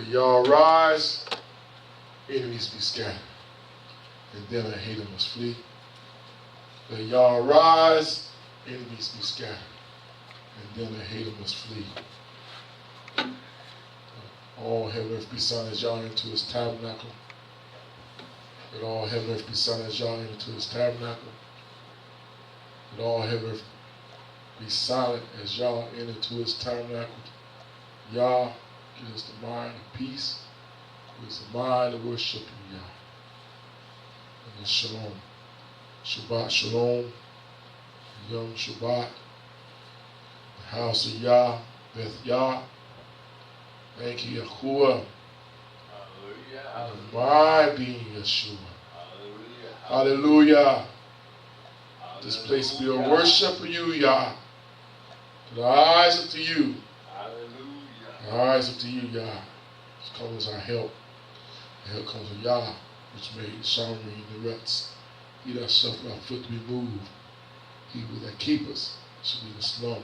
Y'all rise, enemies be scattered, and them that hate them must flee. Let y'all rise, enemies be scattered, and them that hate them must flee. All heaven and earth be silent as y'all into his tabernacle. Let all heaven and earth be silent as y'all into his tabernacle. Let all heaven and earth be silent as y'all enter into his tabernacle. Yah, give us the mind of peace. Give us the mind of worship you, Yah. And shalom. Shabbat shalom. Yom Shabbat. The house of Yah, Beth-Yah. Thank you, Yahuwah. Hallelujah. And my being Yeshua. Hallelujah. Hallelujah. This place be a worship of you, Yah. To the eyes up to you. Hallelujah. The eyes up to you, Yah. This comes our help. The help comes from Yah, which made Chaney in the ruts. He that suffered our foot to be moved. He that keep us should be the slumber.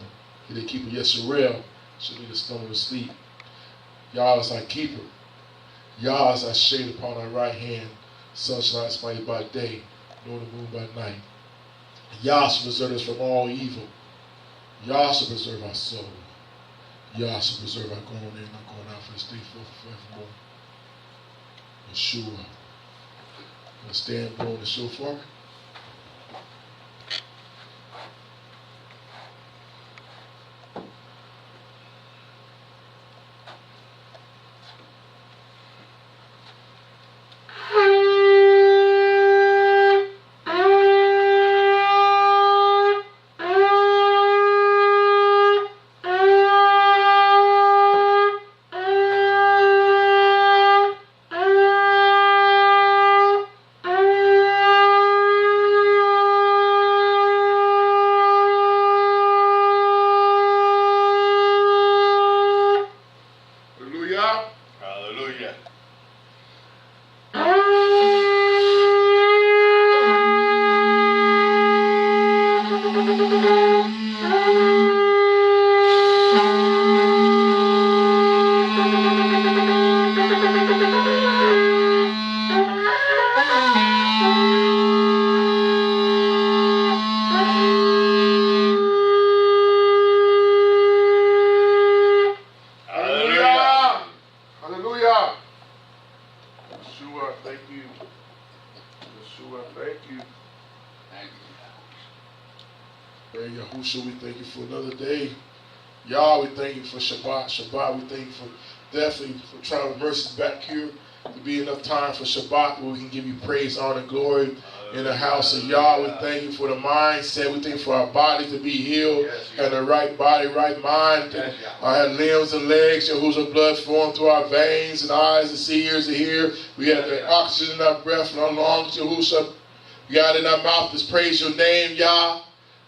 He that keep Yeshurel should be the slumber of sleep. Yah is our keeper. Yah is our shade upon our right hand. Sunshine smited by day, nor the moon by night. Yah shall preserve us from all evil. Yah shall preserve our soul. Yah shall preserve our going in and our going out for this day forevermore. Yeshua. Let's stand blowing the shofar. We thank you for another day. Yah, we thank you for Shabbat. Shabbat, we thank you for definitely for traveling mercies back here to be enough time for Shabbat where we can give you praise, honor, and glory in the house of Yah. We thank you for the mindset. We thank you for our bodies to be healed and the right body, right mind. Our limbs and legs, whose blood flowing through our veins and eyes to see, ears to hear. We have the oxygen in our breath and our lungs. We got in our mouth to praise your name, Yah.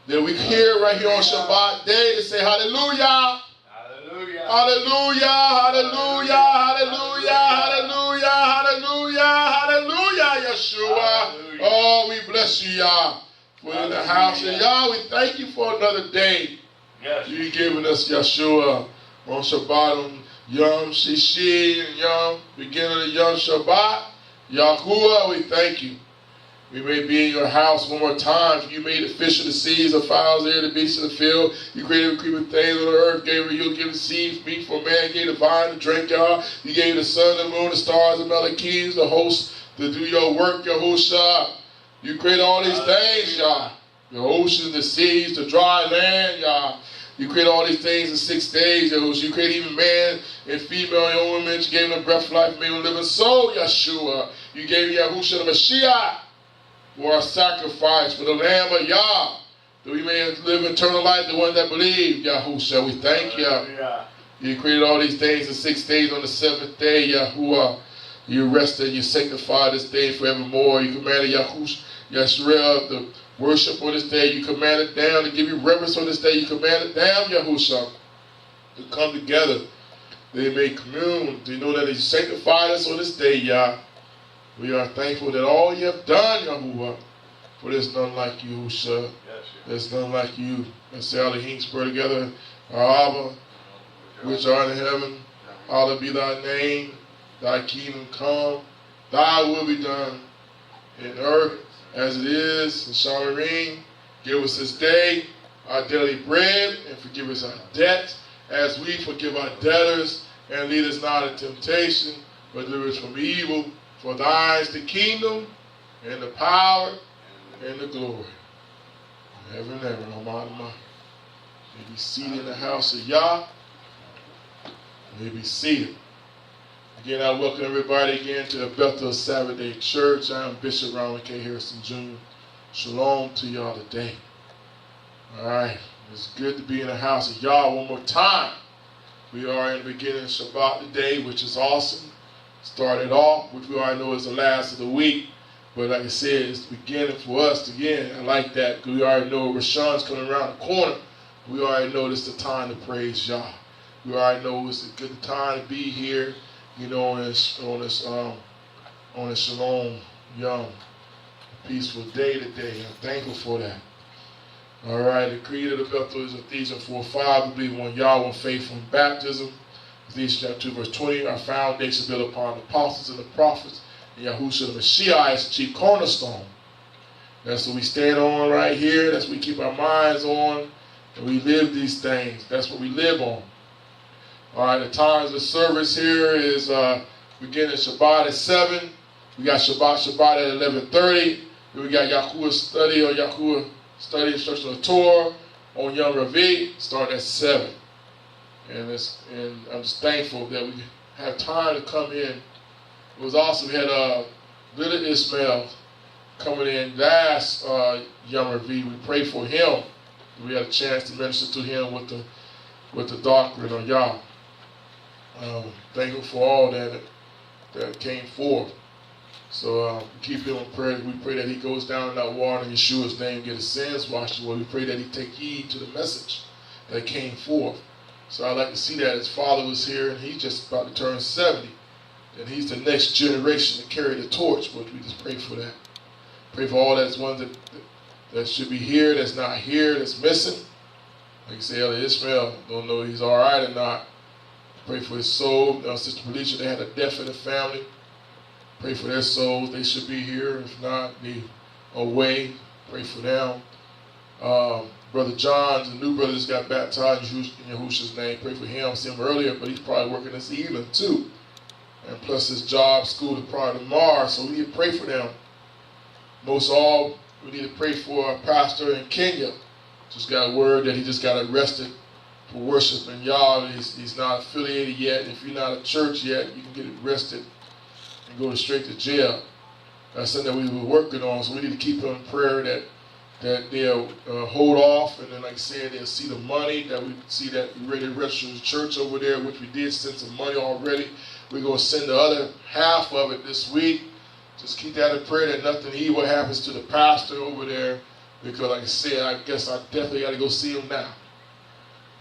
That we hear right here on Shabbat day to say hallelujah. Hallelujah. Hallelujah. Hallelujah. Hallelujah. Hallelujah. Hallelujah. Hallelujah. Yeshua. Hallelujah. Oh, we bless you, Yah. We're in the house of Yah. We thank you for another day. Yes. You've given us Yeshua on Shabbat, on Yom Shishi, and Yom, beginning of Yom Shabbat. Yahuwah, we thank you. We may be in your house one more time. You made the fish of the seas, the fowls of the air, the beasts of the field. You created the creeping things on the earth. You'll give the seed, meat for man. Gave the vine to drink, y'all. You gave the sun, the moon, the stars, the Malachies, the hosts to do your work, Yahusha. You created all these things, Yah. The oceans, the seas, the dry land, Yah. You created all these things in 6 days, Yahusha. You created even man and female and women. You gave them the breath of life, made them live in soul, Yeshua. You gave Yahusha the Mashiach for our sacrifice, for the Lamb of Yah, that we may live eternal life, the one that believe, Yahushua. We thank you. You created all these things in 6 days. On the 7th day, Yahuwah, you rested, you sanctified this day forevermore. You commanded Yahushua, Yeshurel, to worship on this day. You commanded them to give you reverence on this day. You commanded them, Yahushua, to come together. They may commune. They know that you sanctified us on this day, Yah. We are thankful that all you have done, Yahuwah, for there's none like you, sir. There's none like you. Let's say all the hinks pray together. Our Abba, which art in heaven, Hallowed be thy name. Thy kingdom come. Thy will be done in earth as it is in Chaney. Give us this day our daily bread, and forgive us our debts as we forgive our debtors. And lead us not into temptation, but deliver us from evil. For thine is the kingdom, and the power, and the glory. Ever and ever, Almighty. May be seated in the house of Yah. May be seated. Again, I welcome everybody again to the El-beth-el Sabbath Day Church. I am Bishop Ronolad K. Hairston Jr. Shalom to y'all today. All right. It's good to be in the house of Yah one more time. We are in the beginning of Shabbat today, which is awesome. Started off, which we already know is the last of the week. But like I said, it's the beginning for us again. I like that because we already know Rosh Hashanah's coming around the corner. We already know this is the time to praise Yah. We already know it's a good time to be here, you know, on this Shalom Yom peaceful day today. I'm thankful for that. All right, the creed of the El-beth-el is Ephesians 4:5. We believe one Yah, one faith, one baptism. Ephesians chapter 2, verse 20. Our foundation built upon the apostles and the prophets, and Yahushua the Mashiach is the chief cornerstone. That's what we stand on right here. That's what we keep our minds on, and we live these things. That's what we live on. All right, the times of service here is beginning Shabbat at 7. We got Shabbat at 11:30. We got Yahuwah study instruction of Torah on Yom Ravi, start at 7. And I'm just thankful that we have time to come in. It was awesome. We had little Ishmael coming in last Yom Ravi. We prayed for him. We had a chance to minister to him with the doctrine of Yah. Thankful for all that came forth. So keep him in prayer. We pray that he goes down in that water in Yeshua's name, get his sins washed away. We pray that he take heed to the message that came forth. So I'd like to see that his father was here and he's just about to turn 70. And he's the next generation to carry the torch, but we just pray for that. Pray for all that's ones that should be here, that's not here, that's missing. Like you say, Elder Ishmael, don't know if he's all right or not. Pray for his soul. Sister Felicia, they had a death in the family. Pray for their souls. They should be here. If not, they away. Pray for them. Brother John, the new brother, just got baptized in Yahushua's name. Pray for him. I see him earlier, but he's probably working this evening too. And plus his job, school is probably tomorrow, so we need to pray for them. Most all, we need to pray for our pastor in Kenya. Just got word that he just got arrested for worshiping Yah. He's not affiliated yet. If you're not a church yet, you can get arrested and go straight to jail. That's something that we were working on, so we need to keep him in prayer that they'll hold off, and then like I said, they'll see the money, that we see that we ready to register the church over there, which we did send some money already. We're going to send the other half of it this week. Just keep that in prayer that nothing evil happens to the pastor over there, because like I said, I guess I definitely got to go see him now.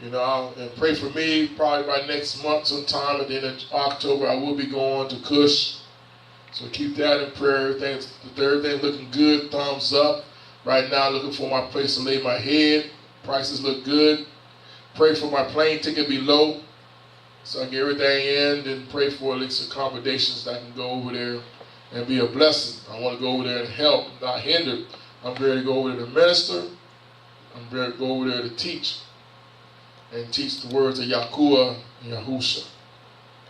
You know, and pray for me. Probably by next month sometime, and then in October I will be going to Kush. So keep that in prayer. Everything's looking good. Thumbs up. Right now, looking for my place to lay my head. Prices look good. Pray for my plane ticket be low, so I can get everything in. Then pray for at least accommodations that I can go over there and be a blessing. I want to go over there and help, not hinder. I'm ready to go over there to minister. I'm ready to go over there to teach and teach the words of Yahuwah and Yahusha.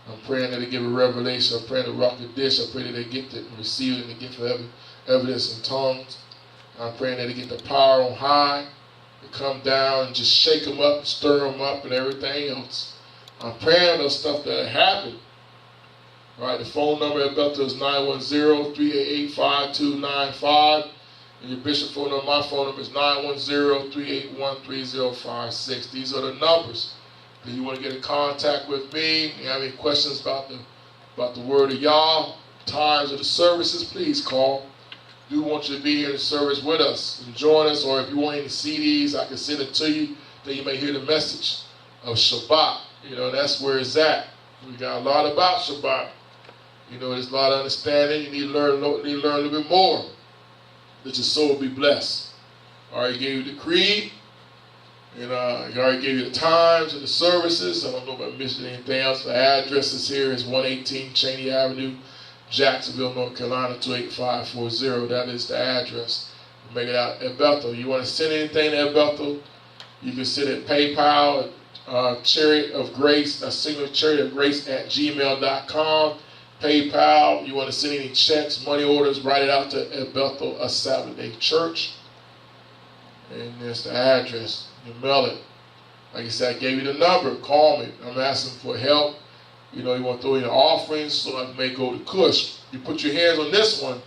I'm praying that they give a revelation. I'm praying to rock the dish. I pray that they get it and receive it and get for evidence in tongues. I'm praying that they get the power on high to come down and just shake them up, stir them up, and everything else. I'm praying those stuff that happen. All right, the phone number at El-beth-el is 910-388-5295. And your bishop phone number, my phone number is 910-381-3056. These are the numbers. If you want to get in contact with me, you have any questions about the word of Yah, times of the services, please call. Do want you to be here in the service with us and join us, or if you want any CDs, I can send it to you, then you may hear the message of Shabbat. You know, that's where it's at. We got a lot about Shabbat. You know, there's a lot of understanding. You need to learn a little bit more, that your soul be blessed. I already gave you the creed, And he already gave you the times of the services. I don't know if I missed anything else. The address is here is 118 Chaney Avenue, Jacksonville, North Carolina, 28540. That is the address. Make it out El-beth-el. You want to send anything to El-beth-el, you can send it PayPal, Chariot of Grace, a single Chariot of Grace at gmail.com. PayPal, you want to send any checks, money orders, write it out to El-beth-el, a Sabbath-day church. And there's the address. You mail it. Like I said, I gave you the number. Call me. I'm asking for help. You know, you want to throw in the offerings so I may go to Cush. You put your hands on this one.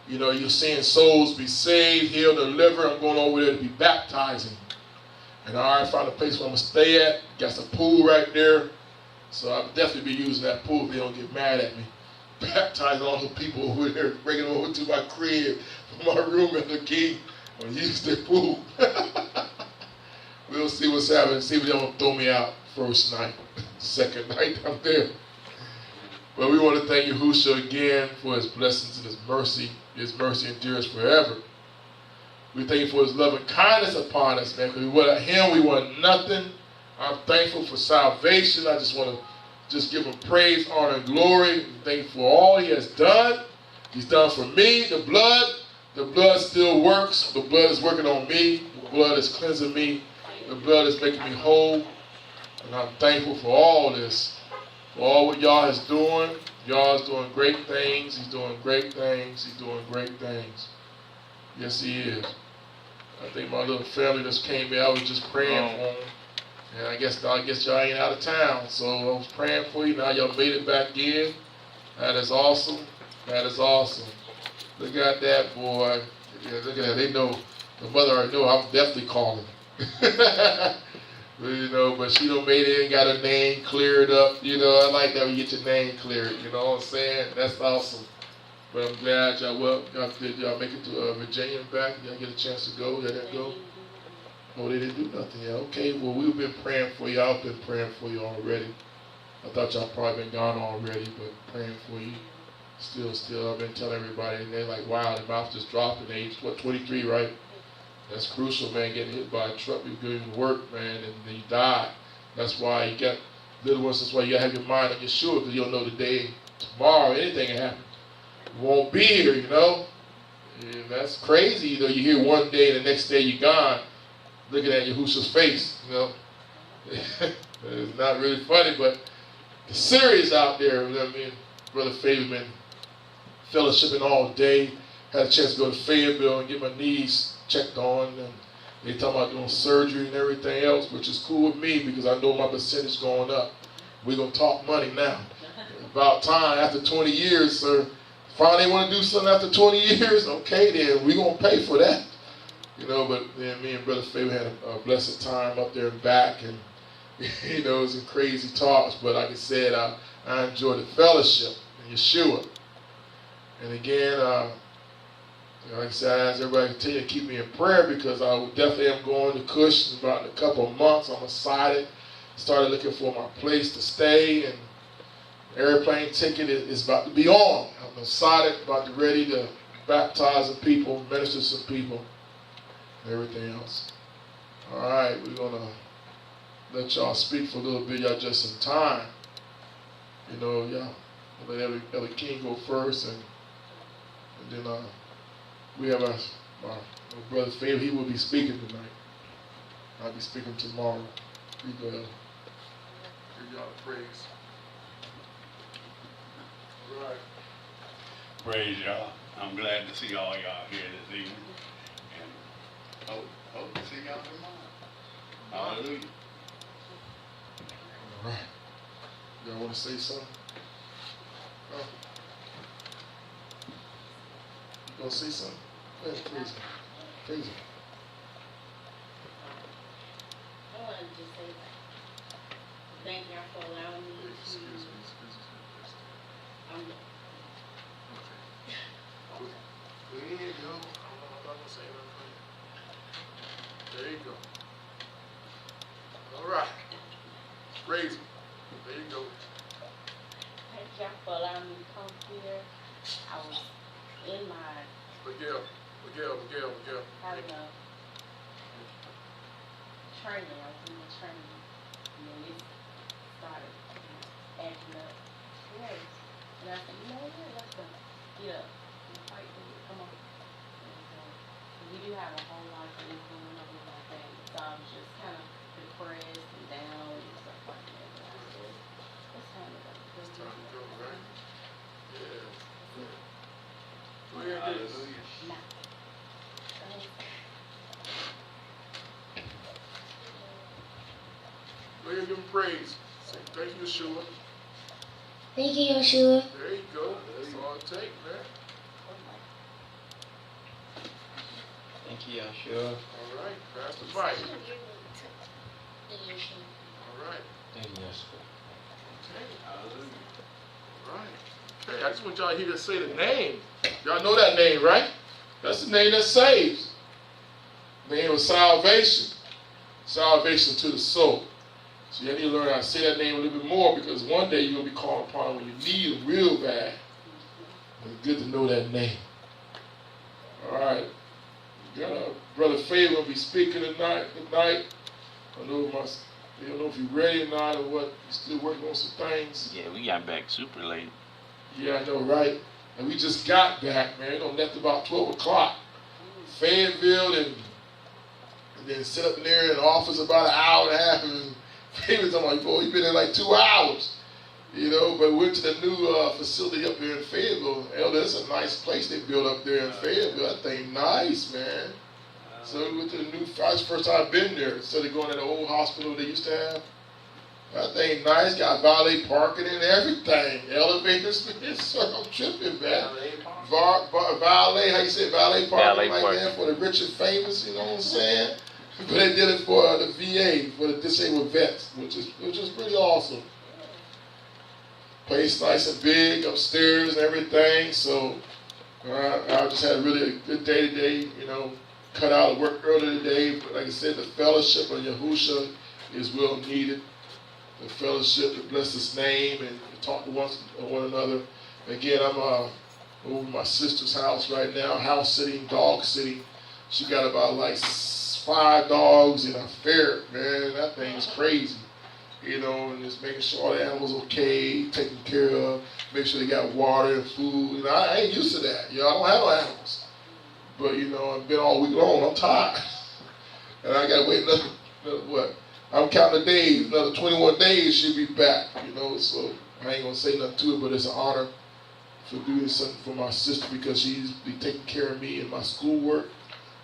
You know, you're seeing souls be saved, healed, delivered. I'm going over there to be baptizing. And I already found a place where I'm going to stay at. Got some pool right there. So I'll definitely be using that pool if they don't get mad at me. Baptizing all the people over there, bringing them over to my crib, my room at the king. I'm going to use their pool. We'll see what's happening. See if they don't throw me out first night. Second night I'm there. But we want to thank Yahushua again for his blessings and his mercy. His mercy endures forever. We thank you for his love and kindness upon us, man. Because without him, we want nothing. I'm thankful for salvation. I just want to give him praise, honor, and glory. Thank you for all he has done. He's done for me. The blood still works. The blood is working on me. The blood is cleansing me. The blood is making me whole. And I'm thankful for all this. For all what y'all is doing. Y'all is doing great things. He's doing great things. He's doing great things. Yes, he is. I think my little family just came in. I was just praying for them. And I guess y'all ain't out of town. So I was praying for you. Now y'all made it back in. That is awesome. That is awesome. Look at that, boy. Yeah, look at that. They know. The mother already know I'm definitely calling. You know, but she done made it and got her name cleared up. You know, I like that when you get your name cleared. You know what I'm saying? That's awesome. But I'm glad y'all did y'all make it to Virginia and back? Y'all get a chance to go? Y'all didn't go? Oh, they didn't do nothing yet. Okay, well, we've been praying for you. I've been praying for you already. I thought y'all probably been gone already, but praying for you. Still, I've been telling everybody, and they're like, wow, the mouth just dropped in age, 23, right? That's crucial, man, getting hit by a truck. You're doing work, man, and then you die. That's why you got little ones. That's why you got to have your mind on your shoulder, because you don't know the day tomorrow, anything can happen. You won't be here, you know? And that's crazy, you know. You hear one day and the next day you're gone, looking at Yahushua's face, you know. It's not really funny, but it's serious out there. You know what I mean? Brother Favorman, fellowshipping all day. Had a chance to go to Fayetteville and get my knees checked on, and they talking about doing surgery and everything else, which is cool with me because I know my percentage going up. We're going to talk money now. About time, after 20 years, sir. Finally want to do something after 20 years? Okay, then we're going to pay for that. You know, but then me and Brother Faber had a blessed time up there and back, and, you know, it was some crazy talks, but like I said, I enjoyed the fellowship in Yeshua. And again, like I said, I ask everybody to continue to keep me in prayer because I definitely am going to Cush in about a couple of months. I'm excited. Started looking for my place to stay, and airplane ticket is about to be on. I'm excited, about to ready to baptize some people, minister to some people, and everything else. All right, we're going to let y'all speak for a little bit. Y'all just in time. You know, y'all let every king go first, and then we have our brother Faber. He will be speaking tonight. I'll be speaking tomorrow. We go ahead. Give y'all the praise. All right. Praise y'all. I'm glad to see all y'all here this evening. And hope to see y'all tomorrow. Hallelujah. All right. Y'all want to say something? Oh. You gonna say something? Go ahead, praise him. Praise him. I wanted to just say thank y'all for allowing me to. Excuse me. There you go. I'm not gonna say anything. There you go. All right. Praise him. There you go. Thank y'all for allowing me to come here. I was in my Miguel. having a training. I was in the training. And then it started acting up worse. And I said, you know what, let's go get up and fight for it. Come on. And so we do have a whole lot of things going on with my family. So I was just kind of depressed and down and stuff like that. But I said, it's time to go. It's time to go, right? Yeah. Go ahead, Hallelujah. Nah. Go ahead and give him praise. Say, thank you, Yeshua. Thank you, Yeshua. There you go. That's all it takes, man. Thank you, Yeshua. All right, pass the mic. All right. Thank you, Yeshua. Okay. Hallelujah. All right. Okay, I just want y'all to hear to say the name. Y'all know that name, right? That's the name that saves. The name of salvation. Salvation to the soul. So you need to learn how to say that name a little bit more, because one day you're going to be called upon when you need it real bad. It's good to know that name. All right. Brother Faye will be speaking tonight. I don't know if he's ready or not, or what. He's still working on some things. Yeah, we got back super late. Yeah, I know, right? And we just got back, man. We left about 12 o'clock. Fayetteville, and then sit up in there in the office about an hour and a half. And Faye was talking about, boy, you've been there like 2 hours. You know, but we went to the new facility up here in Fayetteville. Elder, that's a nice place they built up there in Fayetteville. That thing nice, man. So we went to the new, that's the first time I've been there. Instead of going to the old hospital they used to have. That thing nice, got valet parking and everything. Elevators, I'm tripping, man. Valet, how you say valet parking? Valet like parking. that for the rich and famous, you know what I'm saying? But they did it for the VA, for the disabled vets, which is pretty awesome. Place nice and big, upstairs and everything. So I just had really a good day today, you know. Cut out of work early today, but like I said, the fellowship of Yahusha is well needed. The fellowship to bless His name and talk to one another. Again, I'm over my sister's house right now, house sitting, dog sitting. She got about like 5 dogs and a ferret, man. That thing's crazy. You know, and just making sure all the animals okay, taken care of, make sure they got water and food. You know, I ain't used to that. You know, I don't have no animals. But, you know, I've been all week long. I'm tired. And I got to wait another, what? I'm counting the days. Another 21 days she'll be back, you know. So I ain't going to say nothing to it, but it's an honor for doing something for my sister, because she's been taking care of me in my schoolwork.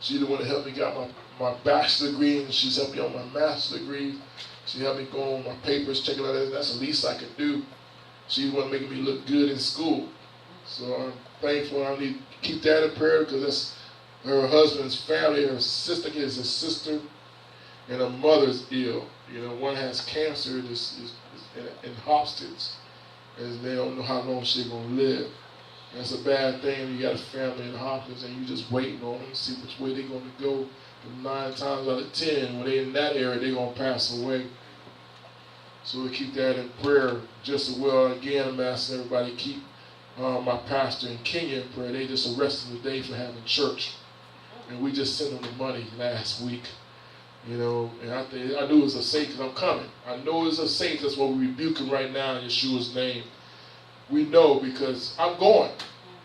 She's the one that helped me get my bachelor's degree, and she's helped me on my master's degree. She helped me go on my papers, checking out that. That's the least I could do. She's the one making me look good in school. So I'm thankful. I need to keep that in prayer, because that's her husband's family. Her sister is a sister, and her mother's ill. You know, one has cancer is in hospice, and they don't know how long she's going to live. And it's a bad thing when you got a family in hospice and you just waiting on them to see which way they're going to go. And 9 times out of 10, when they're in that area, they're going to pass away. So we keep that in prayer just as well. Again, I'm asking everybody to keep my pastor in Kenya in prayer. They just arrested today for having church. And we just sent them the money last week. You know, and I knew it was a saint because I'm coming. I know it's a saint. That's what we rebuke him right now in Yeshua's name. We know because I'm going.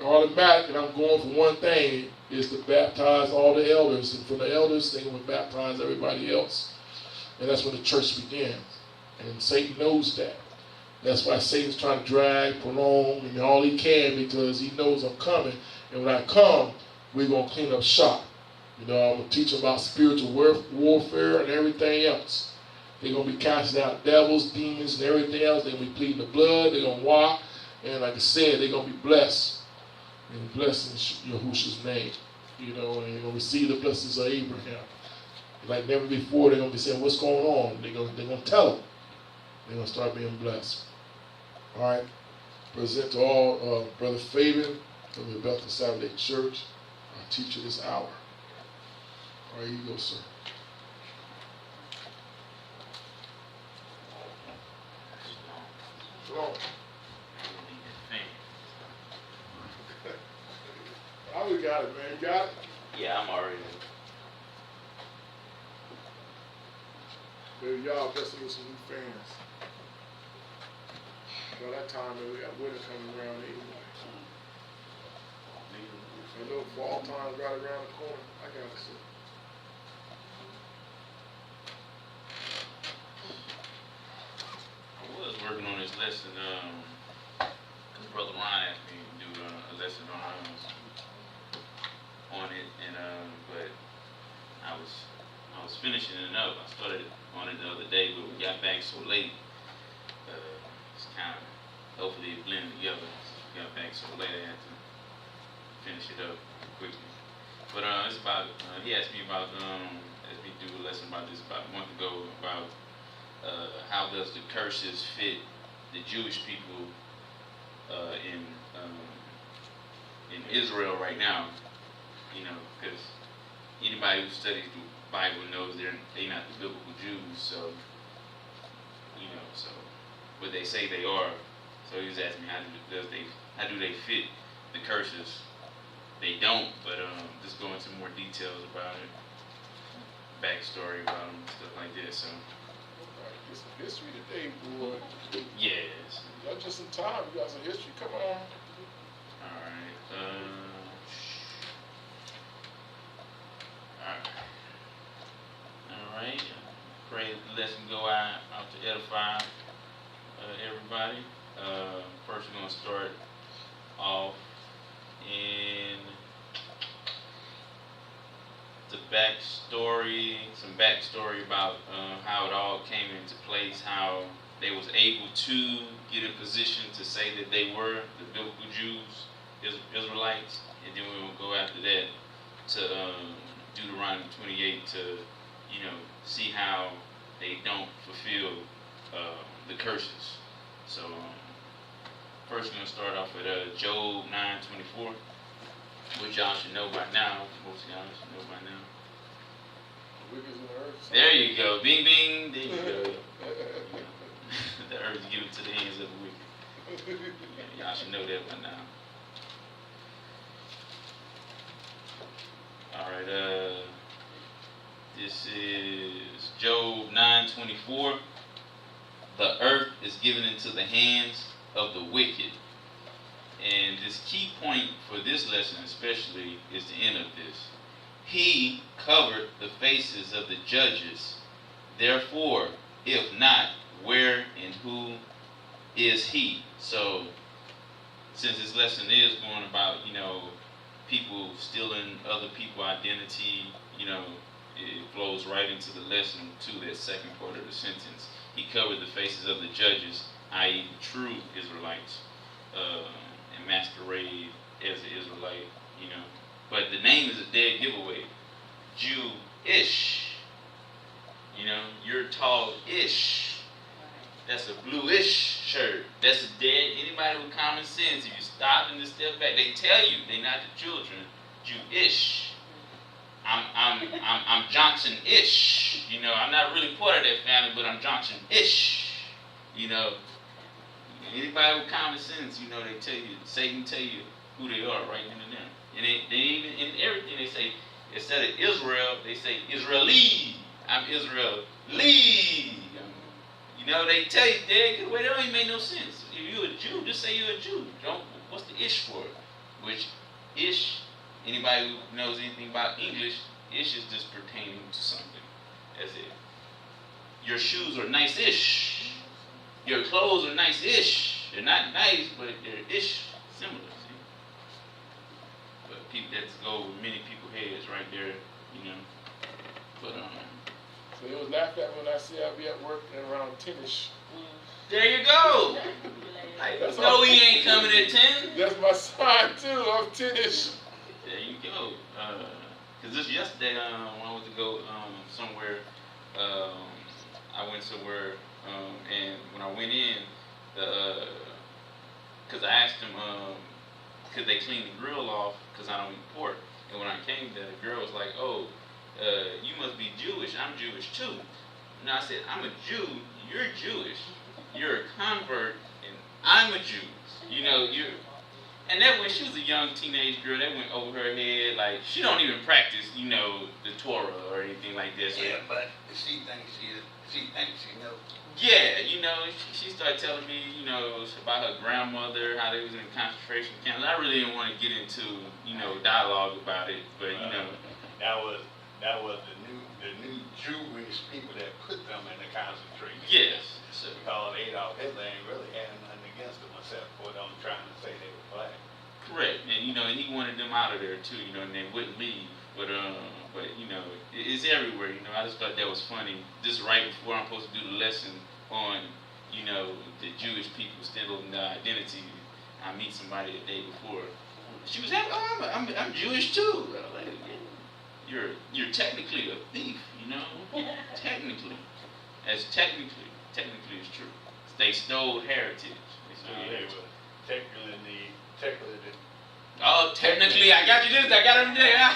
Automatic, and I'm going for one thing, is to baptize all the elders. And from the elders, they're going to baptize everybody else. And that's when the church begins. And Satan knows that. That's why Satan's trying to drag, prolong, and all he can, because he knows I'm coming. And when I come, we're going to clean up shop. You know, I'm going to teach them about spiritual warfare and everything else. They're going to be casting out devils, demons, and everything else. They're going to be pleading the blood. They're going to walk. And like I said, they're going to be blessed. And blessed in Yahushua's name. You know, and they're going to receive the blessings of Abraham. Like never before, they're going to be saying, what's going on? They're going to tell them. They're going to start being blessed. All right. Present to all Brother Fabian from the El-beth-el Saturday Church, our teacher this hour. All right, you go, sir. Shalom. Oh, we got it, man. You got it? Yeah, I'm already. Maybe y'all blessing with some new fans. By that time, we got winter coming around anyway. I know fall time's right around the corner. I got to see. I was working on this lesson, because Brother Ron asked me to do a lesson on it, and but I was finishing it up. I started on it the other day, but we got back so late. It's kind of, hopefully it blended together. We got back so late I had to finish it up quickly. But it's about, he asked me about, as we do a lesson about this about a month ago, about how does the curses fit the Jewish people in Israel right now. You know, because anybody who studies the Bible knows they're not the biblical Jews, so, you know, so, but they say they are. So he was asking me how do they fit the curses. They don't, but just go into more details about it, backstory about them, stuff like that. So Get some history today, boy. yes. Y'all just in time. You got some history. Come on. All right. All right. Pray that the lesson go out to edify everybody. First, we're gonna start off in the backstory, some backstory about how it all came into place, how they was able to get in position to say that they were the biblical Jews, Israelites, and then we will go after that to Deuteronomy 28 to, you know, see how they don't fulfill the curses. So first we're going to start off with Job 9:24, which y'all should know by now. Most of y'all should know by now. Wicked in the earth. There you go. Bing, bing. There you go. The earth is given to the hands of the wicked. Y'all should know that by now. All right. This is Job 9:24. The earth is given into the hands of the wicked. And this key point for this lesson especially is the end of this. He covered the faces of the judges. Therefore, if not, where and who is he? So, since this lesson is going about, you know, people stealing other people's identity, you know, it flows right into the lesson to that second part of the sentence. He covered the faces of the judges, i.e. true Israelites, and masquerade as an Israelite, you know. But the name is a dead giveaway. Jew-ish. You know, you're tall-ish. That's a blue-ish shirt. That's a dead, anybody with common sense, if you stop and just step back, they tell you they're not the children. Jew-ish. I'm Johnson-ish. You know, I'm not really part of that family, but I'm Johnson-ish. You know, anybody with common sense, you know, they tell you, Satan tell you who they are right then and there. And they even, in everything they say, instead of Israel, they say Israeli. I'm Israeli. You know, they tell you, Dad, well, that don't even make no sense. If you're a Jew, just say you're a Jew. Don't, what's the ish for? Which ish, anybody who knows anything about English, ish is just pertaining to something. That's it. Your shoes are nice-ish. Your clothes are nice-ish. They're not nice, but they're ish, similar. See? But people, that's go with many people's heads right there, you know. But So they was laughing at me when I said I'd be at work and around 10ish. there you go. I know he ain't coming at 10. That's my sign too. I'm 10ish. There you go. Cause this yesterday, when I went to go somewhere, I went somewhere, and when I went in, cause I asked them, could they clean the grill off? Cause I don't eat pork. And when I came there, the girl was like, "Oh, you must be Jewish. I'm Jewish too." And I said, "I'm a Jew. You're Jewish. You're a convert, and I'm a Jew. You know, you're." And that when she was a young teenage girl, that went over her head. Like, she don't even practice, you know, the Torah or anything like that. So, Yeah, but she thinks she knows. yeah, you know, she started telling me, you know, about her grandmother, how they was in concentration camps. I really didn't want to get into, you know, dialogue about it, but you know, that was the new Jewish people that put them in the concentration. yes. So, Because Adolf Hitler ain't really had nothing against them except for them trying to say they were black. correct, and you know, and he wanted them out of there too, you know, and they wouldn't leave. But you know, it's everywhere. You know, I just thought that was funny. Just right before I'm supposed to do the lesson on, you know, the Jewish people still in their identity, I meet somebody the day before. She was happy. Oh, I'm Jewish too. I was like, yeah, you're technically a thief. You know, technically, technically it's true. They stole heritage. They stole heritage. Technically. Oh, technically, I got you this. I got him there.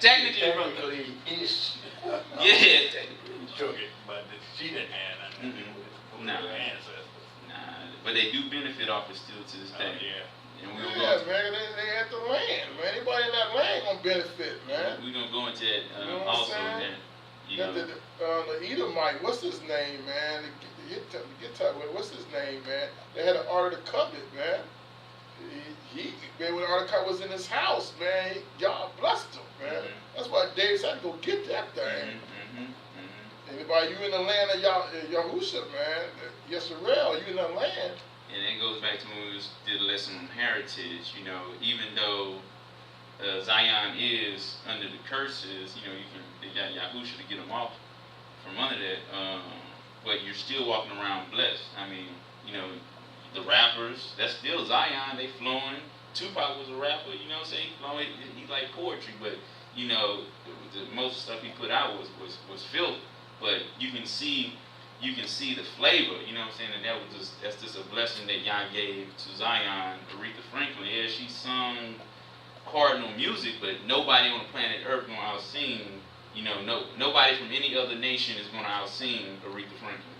Technically, ish. yeah, technically. Took it, but she didn't have nothing to do with her ancestors. Nah, but they do benefit off it still to this day. Yeah. And Yeah, man, they had the land, man. Anybody in that land gonna benefit, man. we're gonna go into that You know what I'm also. saying? That, you know, The Edomite, what's his name, man? The guitar, what's his name, man? They had an Ark of the Covenant, man. Man, when the Ark of the Covenant was in his house, man, God blessed him, man. That's why David said, go get that thing. Anybody, you in the land of Yahusha, man, Yisrael, you in the land. and it goes back to when we did a lesson on heritage. You know, even though Zion is under the curses, you know, they got Yahusha to get them off from under that. But you're still walking around blessed. I mean, you know, the rappers, that's still Zion. They flowing. Tupac was a rapper, you know what I'm saying? He flowing. He like poetry, but you know, the most stuff he put out was filth. But you can see the flavor, you know what I'm saying? And that's just a blessing that Yah gave to Zion, Aretha Franklin. Yeah, she sung cardinal music, but nobody on the planet Earth gonna out-sing, you know, nobody from any other nation is gonna out-sing Aretha Franklin.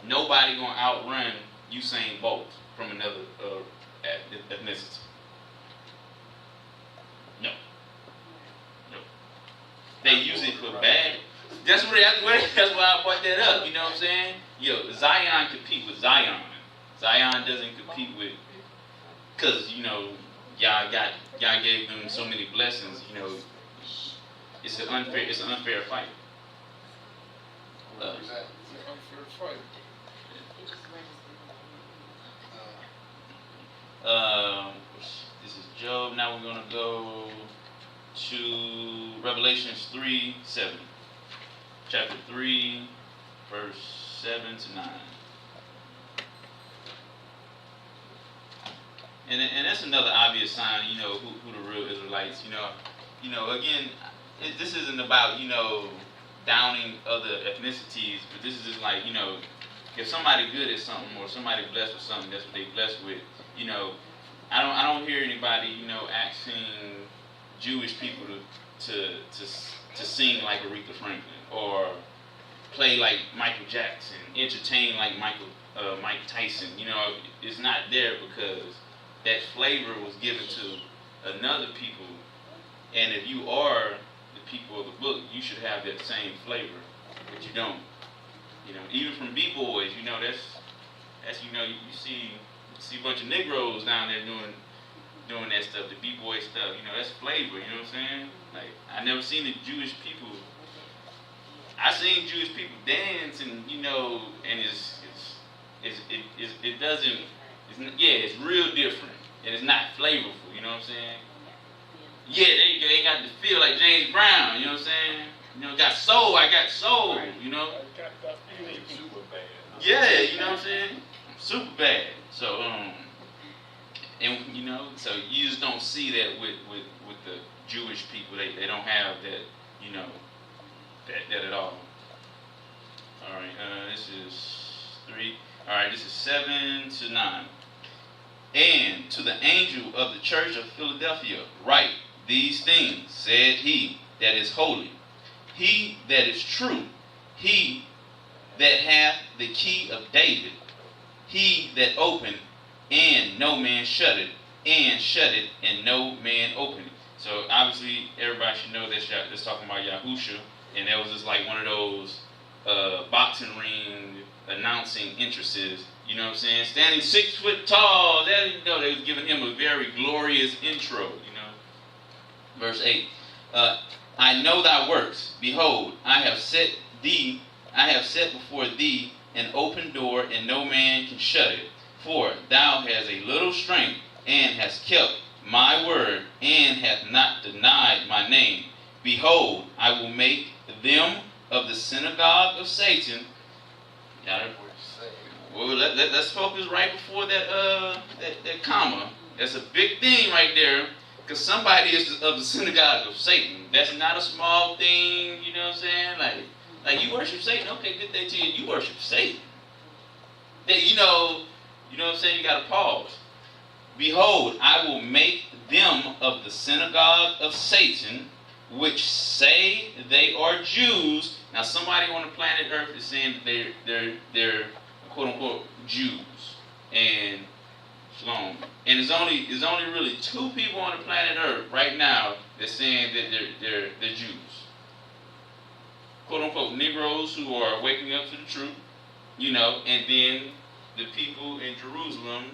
Nobody gonna outrun Usain Bolt from another ethnicity. No. They use it for bad. That's why I brought that up. You know what I'm saying? Yo, Zion compete with Zion. Zion doesn't compete with, cause you know, y'all gave them so many blessings. You know, it's an unfair fight. It's an unfair fight. This is Job. Now we're gonna go to Revelations 3:7. Chapter 3, verse 7 to 9. And that's another obvious sign, you know, who the real Israelites, you know, again, this isn't about, you know, downing other ethnicities, but this is just like, you know, if somebody good at something or somebody blessed with something, that's what they blessed with, you know. I don't hear anybody, you know, asking Jewish people to sing like Aretha Franklin or play like Michael Jackson, entertain like Mike Tyson. You know, it's not there because that flavor was given to another people, and if you are the people of the book, you should have that same flavor, but you don't. You know, even from B-boys, you know, that's you know, you see a bunch of Negroes down there doing that stuff, the B-boy stuff, you know, that's flavor, you know what I'm saying? Like, I never seen the Jewish people, I seen Jewish people dance and, you know, and it's real different, and it's not flavorful, you know what I'm saying? Yeah, there you go, they got the feel like James Brown, you know what I'm saying? You know, got soul, I got soul, you know? Super bad. Yeah, you know what I'm saying? Super bad. So, and you know, so you just don't see that with the Jewish people. They don't have that, you know, that at all. All right, this is 3. All right, this is 7 to 9. And to the angel of the church of Philadelphia write these things, said he that is holy, he that is true, he that hath the key of David, he that opened and no man shut it, and no man open it. So obviously everybody should know that's talking about Yahusha, and that was just like one of those boxing ring announcing entrances. You know what I'm saying? Standing 6 foot tall. That, you know, they was giving him a very glorious intro. You know. Verse 8. I know thy works. Behold, I have set before thee an open door, and no man can shut it. For thou hast a little strength, and hast kept my word, and hast not denied my name. Behold, I will make them of the synagogue of Satan. Well, let's focus right before that comma. That's a big thing right there. Because somebody is of the synagogue of Satan. That's not a small thing, you know what I'm saying? Like you worship Satan, okay, good day to you. You worship Satan. That you know what I'm saying? You gotta pause. Behold, I will make them of the synagogue of Satan, which say they are Jews. Now somebody on the planet Earth is saying that they're quote unquote Jews. And Shalom. And there's only really 2 people on the planet Earth right now that's saying that they're Jews. Quote unquote Negroes who are waking up to the truth, you know, and then the people in Jerusalem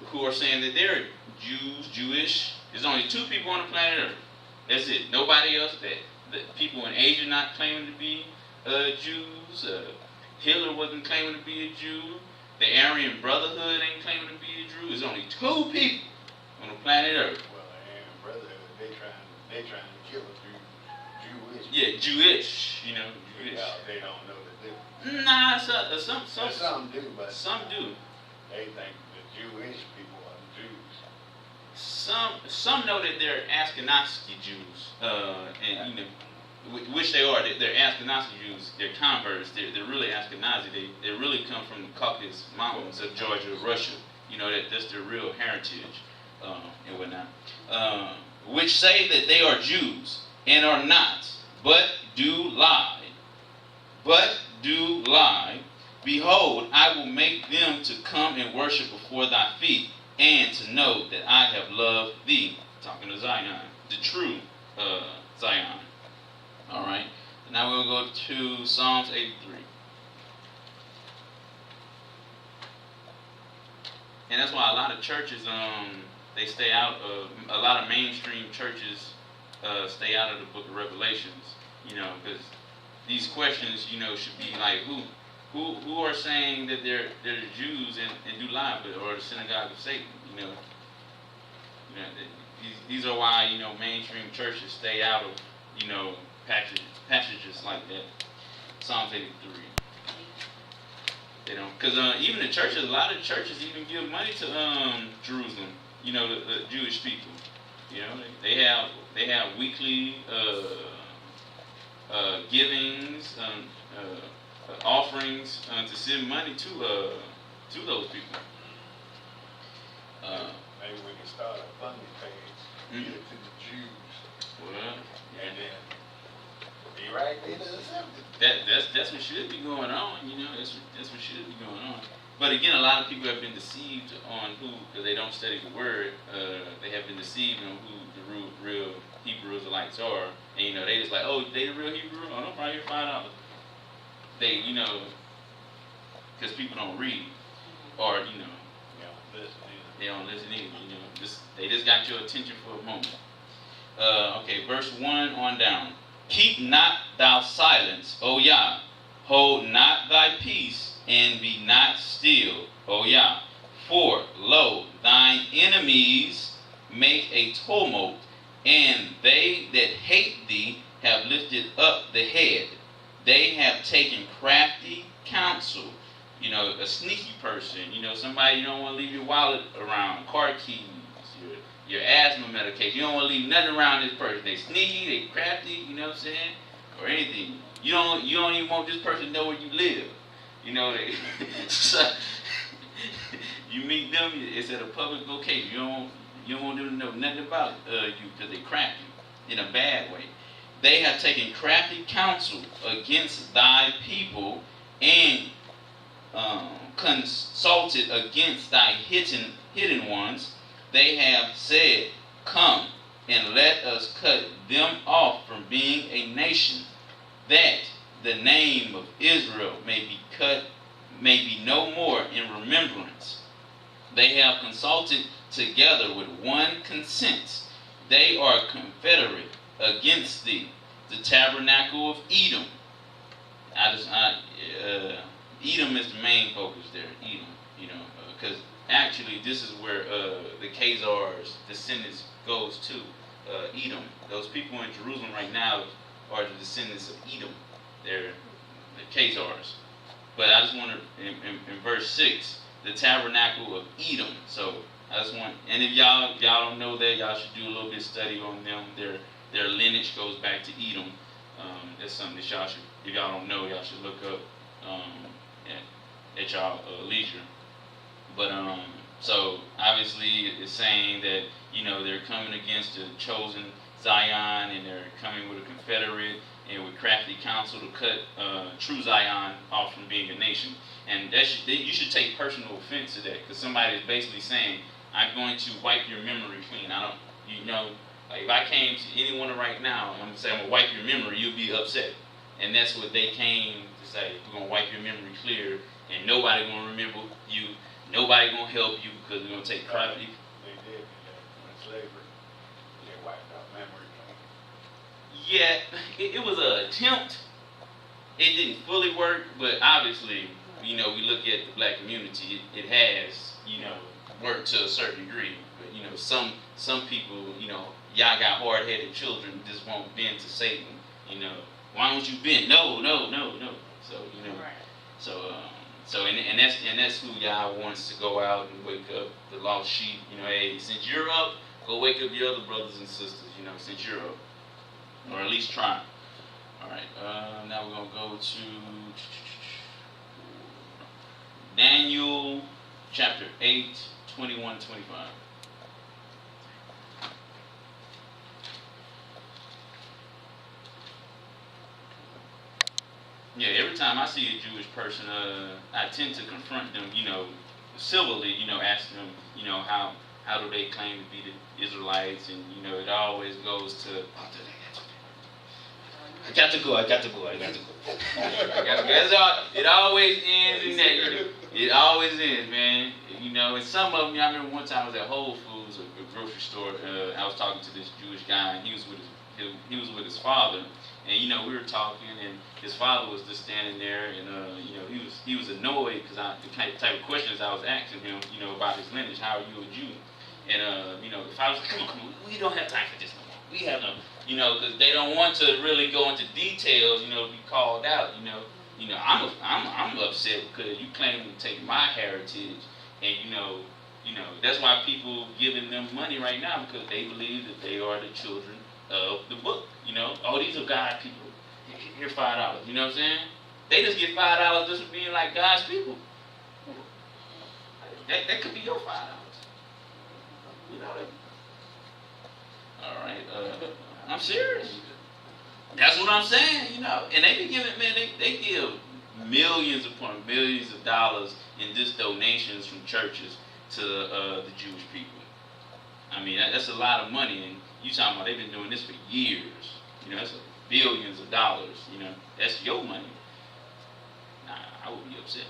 who are saying that they're Jews, Jewish. There's only 2 people on the planet Earth. That's it. Nobody else. The people in Asia not claiming to be Jews. Hitler wasn't claiming to be a Jew. The Aryan Brotherhood ain't claiming to be a Jew. There's only 2 people on the planet Earth. Well, the Aryan Brotherhood, they trying to kill a Jewish. Yeah, Jewish. You know, Jewish. Yeah, they don't know that they. Nah, some do, but some do. They think the Jewish people are the Jews. Some know that they're Ashkenazi Jews, and you know. Which they are. They're Ashkenazi Jews. They're converts. They're really Ashkenazi. They really come from the Caucasus Mountains of Georgia, Russia. You know, that's their real heritage and whatnot. Which say that they are Jews and are not, but do lie. But do lie. Behold, I will make them to come and worship before thy feet, and to know that I have loved thee. Talking to Zion, the true Zion. All right. Now we'll go to Psalms 83. And that's why a lot of churches, they stay out of, a lot of mainstream churches stay out of the book of Revelations, you know, because these questions, you know, should be like, who are saying that they're the Jews and do lie, or the synagogue of Satan, you know. These are why, you know, mainstream churches stay out of, you know, passages like that. Psalms 83. They don't, because even the churches, a lot of churches even give money to Jerusalem. You know, the Jewish people. You know, they have weekly givings, offerings to send money to those people. Maybe we can start a funding page, give it to the Jews. Well, and then be right there to accept it. That's what should be going on, you know. That's what should be going on. But again, a lot of people have been deceived on because they don't study the word. They have been deceived on who the real Hebrew Israelites are, and you know they just like, oh, they the real Hebrew? Oh, no problem, $5. They, you know, because people don't read, or you know, they don't listen either. You know, they just got your attention for a moment. Okay, verse 1 on down. Keep not thou silence, O Yah. Hold not thy peace, and be not still, O Yah. For, lo, thine enemies make a tumult, and they that hate thee have lifted up the head. They have taken crafty counsel. You know, a sneaky person. You know, somebody you don't want to leave your wallet around, car keys, your asthma medication. You don't want to leave nothing around this person. They sneaky, they crafty, you know what I'm saying? Or anything. You don't even want this person to know where you live. You know, so, you meet them, it's at a public location. You don't want them to know nothing about you because they craft you in a bad way. They have taken crafty counsel against thy people, and consulted against thy hidden ones. They have said, come and let us cut them off from being a nation, that the name of Israel may be no more in remembrance. They have consulted together with one consent. They are confederate against thee, the tabernacle of Edom. Edom is the main focus there. Edom, because actually this is where the Khazar's descendants goes to. Edom. Those people in Jerusalem right now are the descendants of Edom. They're the Khazars. But I just want to, in verse 6, the tabernacle of Edom. So I just want, and if y'all don't know that, y'all should do a little bit of study on them. Their lineage goes back to Edom. That's something that y'all should, if y'all don't know, y'all should look up at y'all leisure. But so obviously it's saying that they're coming against the chosen Zion, and they're coming with a confederate and with crafty counsel to cut true Zion off from being a nation. And you should take personal offense to that, because somebody is basically saying, I'm going to wipe your memory clean. Like if I came to anyone right now and I'm going to say, I'm going to wipe your memory, you'll be upset. And that's what they came to say. We're going to wipe your memory clear, and nobody going to remember you. Nobody going to help you, because we're going to take crafty. They did when slavery. They wiped out memory. Yeah, it was an attempt. It didn't fully work, but obviously, we look at the black community. It has, worked to a certain degree. But some people, y'all got hard-headed children just won't bend to Satan. Why don't you bend? No. So and that's who y'all wants to go out and wake up the lost sheep. Hey, since you're up, go wake up your other brothers and sisters. Since you're up. Or at least try. Alright, now we're going to go to Daniel chapter 8, 21, 25. Yeah, every time I see a Jewish person, I tend to confront them, civilly, asking them, how do they claim to be the Israelites, and it always goes to, I got to go. It always ends in that. It always ends, man. And some of them, I remember one time I was at Whole Foods, a grocery store. I was talking to this Jewish guy, and he was with his father, and we were talking, and his father was just standing there, and he was annoyed because the type of questions I was asking him, about his lineage. How are you a Jew? And the father was like, come on, we don't have time for this no more. We have no. Because they don't want to really go into details, be called out, I'm upset because you claim to take my heritage, and that's why people giving them money right now, because they believe that they are the children of the book, oh, these are God people, here $5, you know what I'm saying? They just get $5 just for being like God's people. That could be your $5. All right, I'm serious. That's what I'm saying, And they be giving, man, they give millions upon millions of dollars in just donations from churches to the Jewish people. I mean, that's a lot of money, and you talking about they've been doing this for years. That's billions of dollars. That's your money. Nah, I would be upset.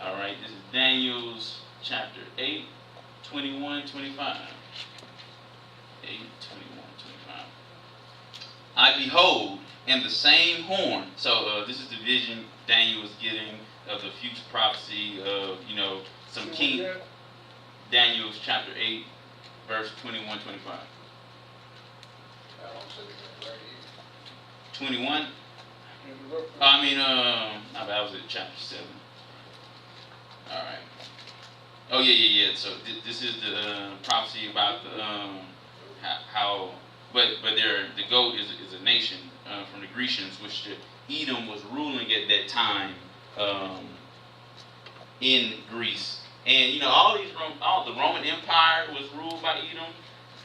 All right, this is Daniel's chapter 8, 21, 25. 8, 21, 25. I behold, and the same horn. So this is the vision Daniel was getting of the future prophecy of, some king. Daniel's chapter 8, verse 21, 25. 21? I was at chapter 7. All right. Oh, yeah. So this is the prophecy about the but the goat is a nation from the Grecians, which Edom was ruling at that time in Greece. And all the Roman Empire was ruled by Edom.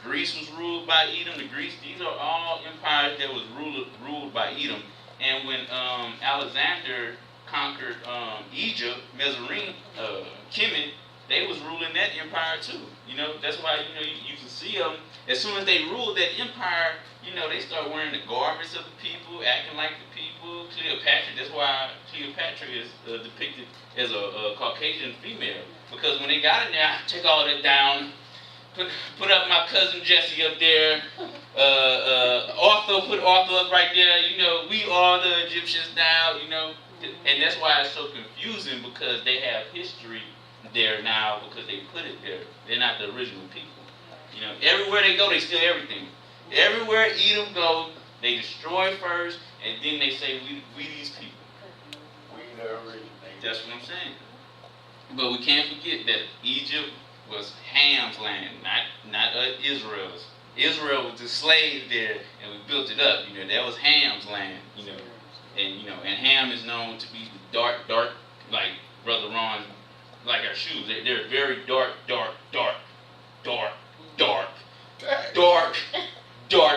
Greece was ruled by Edom. These are all empires that was ruled by Edom. And when Alexander conquered Egypt, Mizraim, Kemet, they was ruling that empire too. You know, that's why you can see them. As soon as they ruled that empire, they start wearing the garments of the people, acting like the people. Cleopatra, that's why Cleopatra is depicted as a Caucasian female. Because when they got in there, take all that down, put up my cousin Jesse up there, Arthur, put Arthur up right there. We are the Egyptians now. And that's why it's so confusing, because they have history there now because they put it there. They're not the original people. Everywhere they go, they steal everything. Everywhere Edom go, they destroy first, and then they say, we these people. We the original. That's what I'm saying. But we can't forget that Egypt was Ham's land, not Israel's. Israel was the slave there, and we built it up. That was Ham's land. And Ham is known to be the dark, like Brother Ron, like our shoes. They're very dark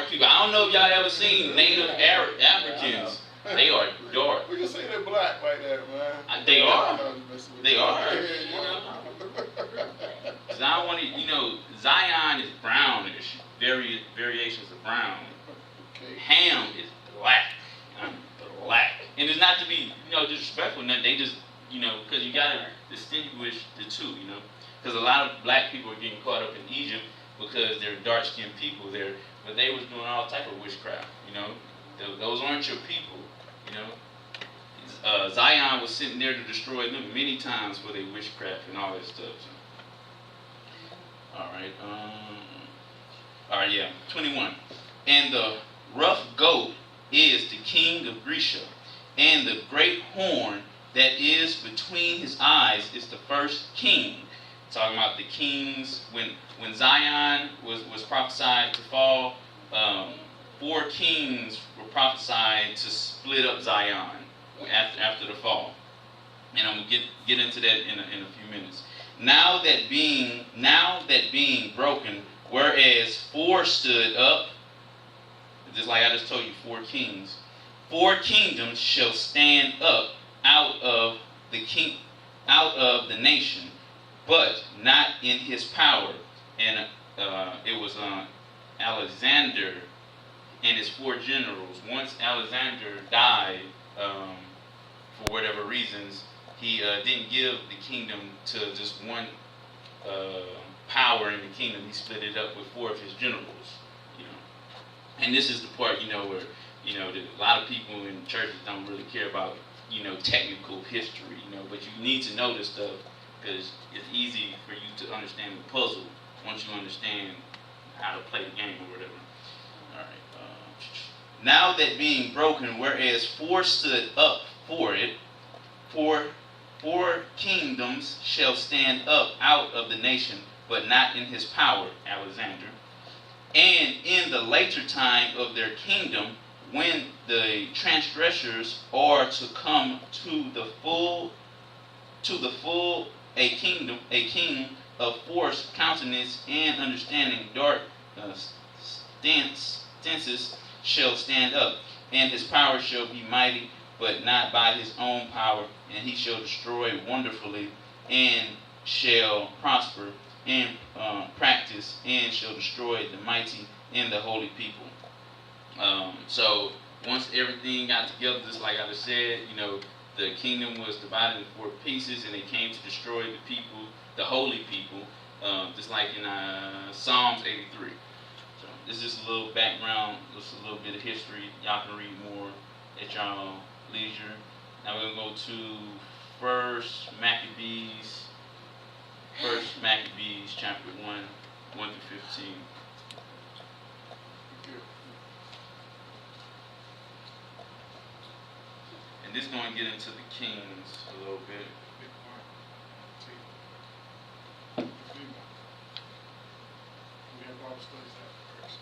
people. I don't know if y'all ever seen Native Africans. They are dark. We can say they're black like that, man. They are. They are. Cause I don't want to, Zion is brownish, variations of brown. Okay. Ham is black. Black. And it's not to be, disrespectful. They just, because you gotta distinguish the two, Because a lot of black people are getting caught up in Egypt because they're dark-skinned people there, but they was doing all type of witchcraft, Those aren't your people, Zion was sitting there to destroy them many times for their witchcraft and all that stuff. So. All right, yeah. 21. And the rough goat is the king of Grisha, and the great horn that is between his eyes is the first king. Talking about the kings, when Zion was prophesied to fall, 4 kings were prophesied to split up Zion after the fall. And I'm gonna get into that in a few minutes. Now that being broken, whereas 4 stood up, just like I just told you, 4 kings, 4 kingdoms shall stand up out of the nation, but not in his power. And it was Alexander and his 4 generals. Once Alexander died, for whatever reasons, he didn't give the kingdom to just one power in the kingdom. He split it up with 4 of his generals. And this is the part, where, a lot of people in churches don't really care about, technical history, but you need to know this stuff because it's easy for you to understand the puzzle once you understand how to play the game or whatever. All right. Now that being broken, whereas 4 stood up for it, 4 kingdoms shall stand up out of the nation, but not in his power, Alexander. And in the later time of their kingdom, when the transgressors are to come to the full, a king of force, countenance, and understanding, dark stances shall stand up, and his power shall be mighty, but not by his own power, and he shall destroy wonderfully, and shall prosper, and practice, and shall destroy the mighty and the holy people. So once everything got together, just like I just said, the kingdom was divided in 4 pieces, and they came to destroy the people, the holy people, just like in Psalms 83. So this is just a little background, just a little bit of history. Y'all can read more at y'all leisure. Now we're gonna go to First Maccabees chapter 1 through 15. And this is going to get into the kings a little bit. We have Bible studies after first.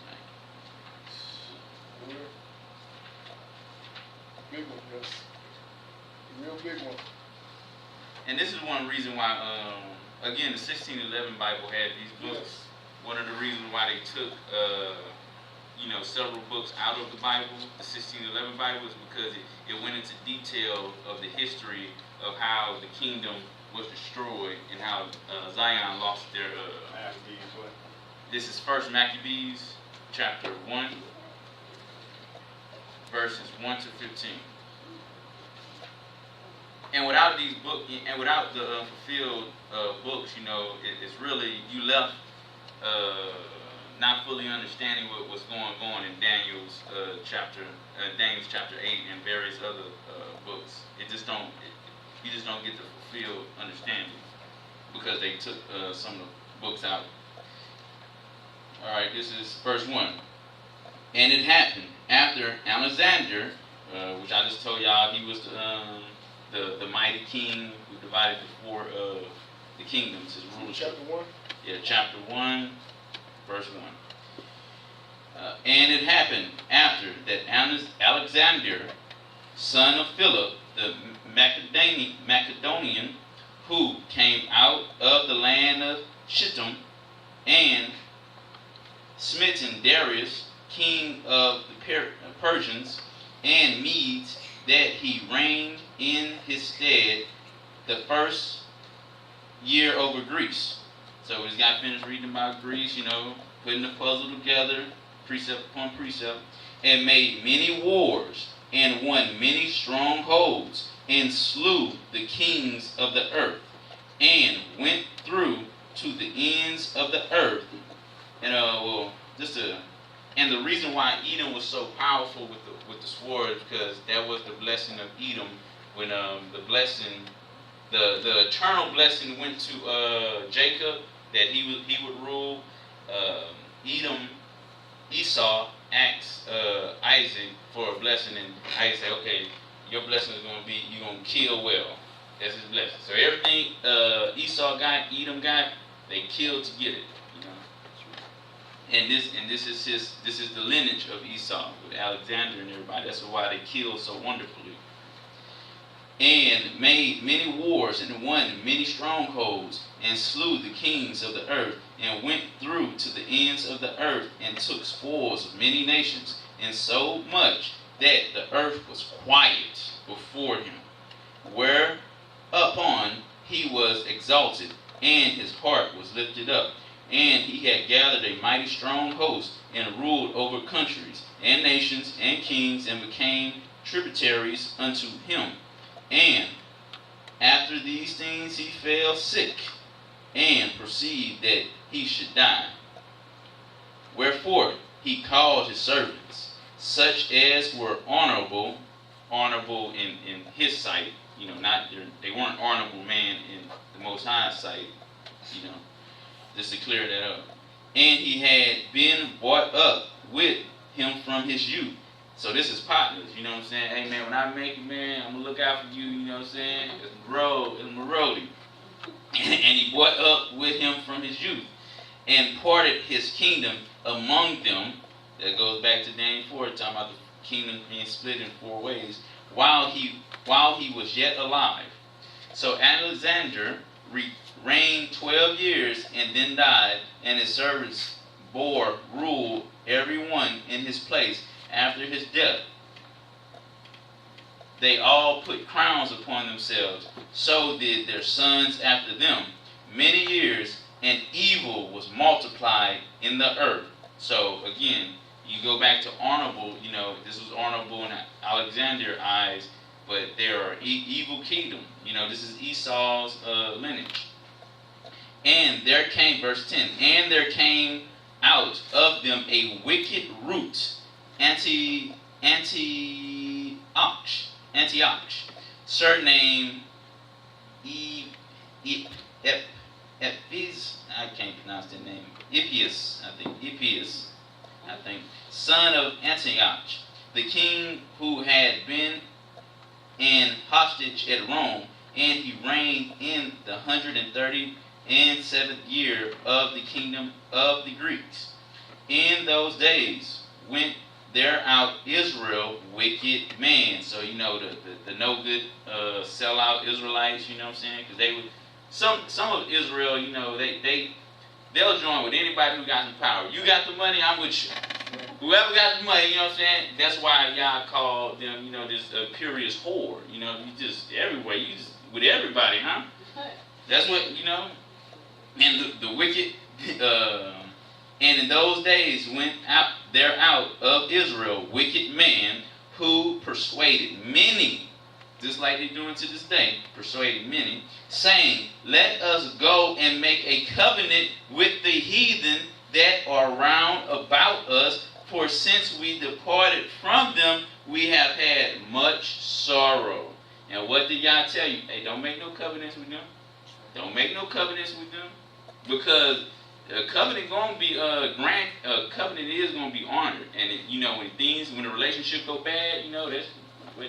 Big one, yes. A real big one. And this is one reason why, again, the 1611 Bible had these books. Yes. One of the reasons why they took several books out of the Bible, the 1611 Bible, is because it went into detail of the history of how the kingdom was destroyed and how Zion lost their. This is First Maccabees, chapter 1, verses 1 to 15. And without these books, and without the fulfilled books, it's really you left not fully understanding what was going on in Daniel's chapter 8 and various other books. You just don't get the fulfilled understanding because they took some of the books out. All right, this is verse 1. And it happened after Alexander, which I just told y'all, he was the mighty king who divided the kingdoms. His rule. Chapter 1? Yeah, chapter 1, verse 1. And it happened after that Alexander, son of Philip, the Macedonian, who came out of the land of Shittim, and smitten Darius, king of the Persians and Medes, that he reigned in his stead the first year over Greece. So we just got finished reading about Greece, putting the puzzle together, precept upon precept, and made many wars, and won many strongholds, and slew the kings of the earth, and went through to the ends of the earth. And and the reason why Edom was so powerful with the sword is because that was the blessing of Edom when the eternal blessing went to Jacob, that he would rule. Esau asked Isaac for a blessing, and Isaac said, okay, your blessing is going to be you're going to kill well. That's his blessing. So everything Esau got, Edom got, they killed to get it. And this is the lineage of Esau with Alexander and everybody. That's why they killed so wonderfully. And made many wars and won many strongholds, and slew the kings of the earth, and went through to the ends of the earth, and took spoils of many nations, and so much that the earth was quiet before him. Whereupon he was exalted, and his heart was lifted up, and he had gathered a mighty strong host, and ruled over countries, and nations, and kings, and became tributaries unto him. And after these things he fell sick, and perceived that he should die. Wherefore he called his servants, such as were honorable in his sight, they weren't honorable man in the Most High's sight, just to clear that up. And he had been brought up with him from his youth. So this is partners, you know what I'm saying? Hey man, when I make it, man, I'm gonna look out for you, you know what I'm saying? It's Marodi. And he brought up with him from his youth, and parted his kingdom among them. That goes back to Daniel 4, talking about the kingdom being split in 4 ways, while he was yet alive. So Alexander reigned 12 years and then died, and his servants bore rule every one in his place after his death. They all put crowns upon themselves. So did their sons after them. Many years, and evil was multiplied in the earth. So again, you go back to honorable, this was honorable in Alexander's eyes, but they are evil kingdom. This is Esau's lineage. And there came, verse 10, and there came out of them a wicked root, Antioch, surnamed Ephes, I can't pronounce that name, Epius, I think, son of Antioch, the king who had been an hostage at Rome, and he reigned in the 137th year of the kingdom of the Greeks. In those days went there out Israel wicked man. So the no good sellout Israelites, you know what I'm saying? Because they would some of Israel, they'll join with anybody who got some power. You got the money, I'm with you. Whoever got the money, you know what I'm saying? That's why y'all call them, this curious whore. You just everywhere. You just with everybody, huh? That's what, And the wicked, and in those days went out of Israel wicked men who persuaded many, just like they're doing to this day, persuaded many, saying, let us go and make a covenant with the heathen that are round about us, for since we departed from them, we have had much sorrow. And what did y'all tell you? Hey, don't make no covenants with them. Don't make no covenants with them. Because a covenant gonna be covenant is gonna be honored. And when the relationship go bad,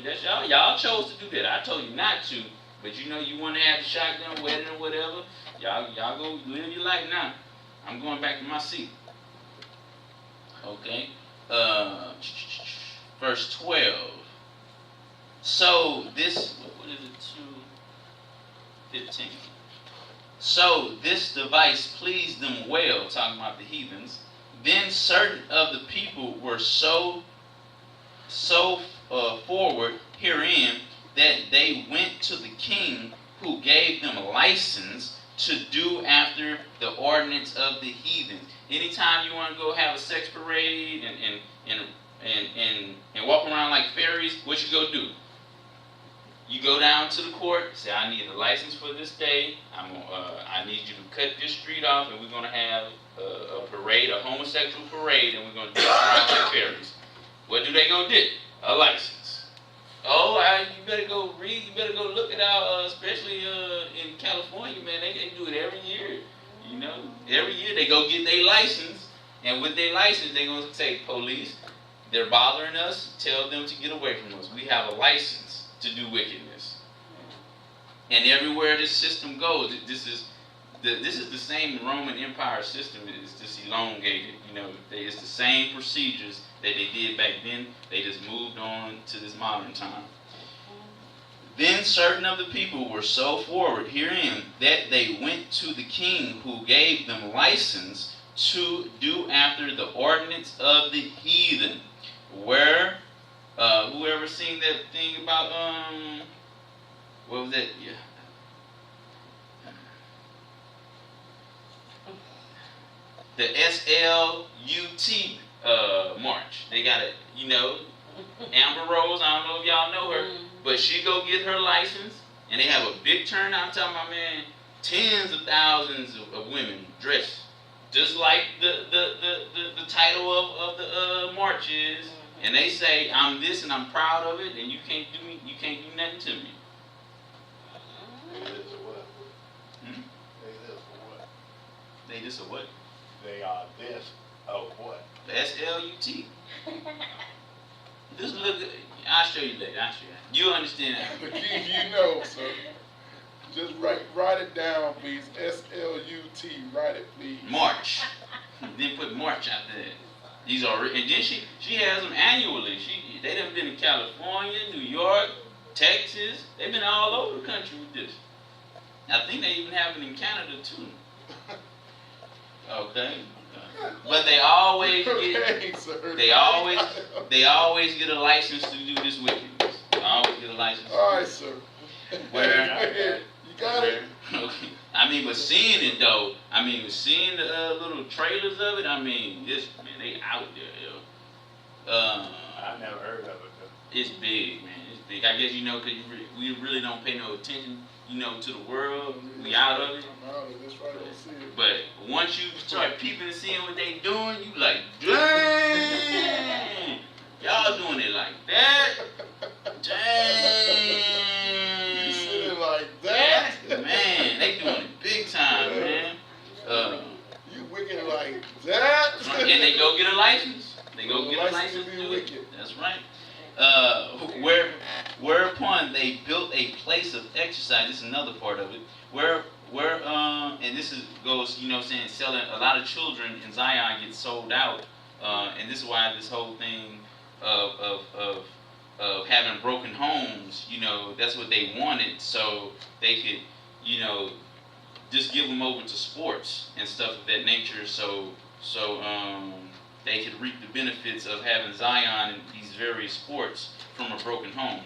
that's y'all chose to do that. I told you not to, but you want to have the shotgun wedding or whatever. Y'all go live your life now. I'm going back to my seat. Okay. Verse 12. So this, what is it, 2:15? So this device pleased them well, talking about the heathens. Then certain of the people were so forward herein that they went to the king, who gave them a license to do after the ordinance of the heathens. Anytime you want to go have a sex parade and walk around like fairies, what you go do? You go down to the court, say, I need a license for this day. I need you to cut this street off, and we're going to have a parade, a homosexual parade, and we're going to dance around like fairies. What do they go do? A license. Oh, you better go read. You better go look it out, especially in California, man. They do it every year. Every year they go get their license, and with their license, they're going to say, police, they're bothering us. Tell them to get away from us. We have a license to do wickedness. And everywhere this system goes, this is the same Roman Empire system. It's just elongated. It's the same procedures that they did back then. They just moved on to this modern time. Then certain of the people were so forward herein that they went to the king, who gave them license to do after the ordinance of the heathen. Where whoever seen that thing about what was that? Yeah. The SLUT march. They got it, Amber Rose, I don't know if y'all know her, but she go get her license, and they have a big turnout. I'm talking about, man, tens of thousands of women dressed just like the title of the march is, and they say, I'm this and I'm proud of it, and you can't do nothing to me. They just a what? They are this of what? The SLUT. Just look. I'll show you later. You understand that? The key, sir. Just write it down, please. SLUT. Write it, please. March. Then put March out there. These are, and then she has them annually. They done been in California, New York, Texas. They've been all over the country with this. I think they even have it in Canada too. Okay. But they always they always get a license to do this wickedness. They always get a license. All right, sir. Where you got it. Okay. But seeing it though, seeing the little trailers of it, they out there, yo. I've never heard of it though. It's big, man. It's big. I guess because we really don't pay no attention, to the world. We out of it. I'm out of it. That's right. I don't see it. But once you start peeping and seeing what they doing, you like, dang, y'all doing it like that. Dang. You sitting like that? Man, they doing it big time, man. You wicked like that? And they go get a license. They go get a license to do it. That's right. Whereupon they built a place of exercise. This is another part of it. And this goes, selling a lot of children in Zion get sold out, and this is why this whole thing of having broken homes, that's what they wanted, so they could, just give them over to sports and stuff of that nature. So they could reap the benefits of having Zion in these various sports from a broken home.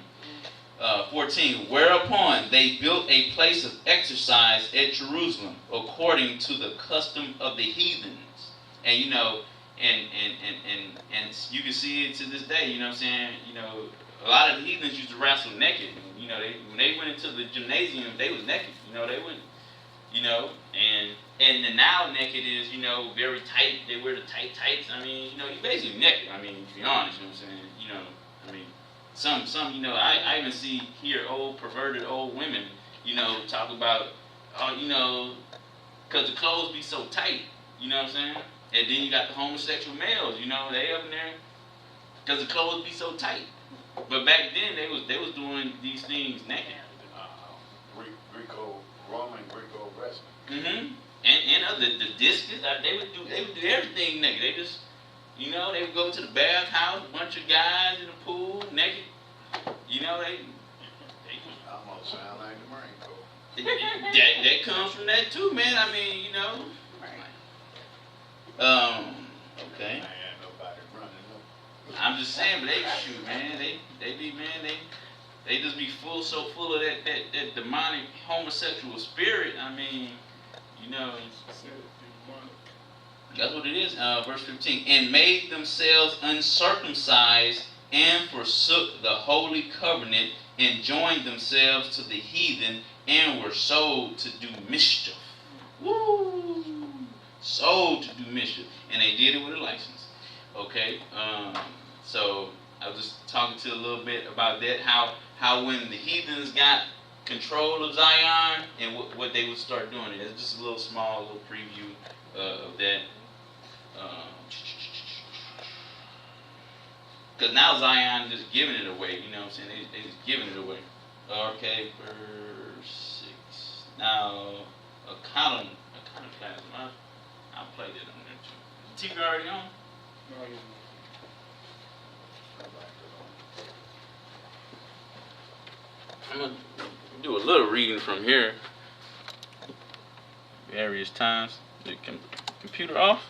14, whereupon they built a place of exercise at Jerusalem, according to the custom of the heathens. And you know, and you can see it to this day, you know what I'm saying? You know, a lot of the heathens used to wrestle naked. You know, when they went into the gymnasium, they was naked. You know, they wouldn't, you know, and the now naked is, you know, very tight. They wear the tights. I mean, you know, you basically naked. I mean, to be honest, you know what I'm saying? You know, I mean, some, you know, I even hear old perverted old women, you know, talk about, you know, because the clothes be so tight. You know what I'm saying? And then you got the homosexual males, you know, they up in there because the clothes be so tight. But back then they was doing these things naked. Roman Greco wrestling. Mm-hmm. And the discus, they would do everything naked. They just, you know, they would go to the bathhouse, a bunch of guys in the pool naked. You know, they almost sound like the Marine Corps. that comes from that too, man. I mean, you know. Okay. I ain't nobody running up. I'm just saying, but they shoot, man. They just be so full of that demonic homosexual spirit. I mean, you know, that's what it is. Verse 15, and made themselves uncircumcised and forsook the holy covenant and joined themselves to the heathen and were sold to do mischief. Woo! Sold to do mischief, and they did it with a license. Okay, so I was just talking to you a little bit about that. How when the heathens got control of Zion and what they would start doing. It's just a little preview of that. Because now Zion is just giving it away. You know what I'm saying? They just giving it away. Okay, verse 6. Now, iconoclasm. I'll play that on there too. TV already on? I'm going to do a little reading from here. Various times. The computer off?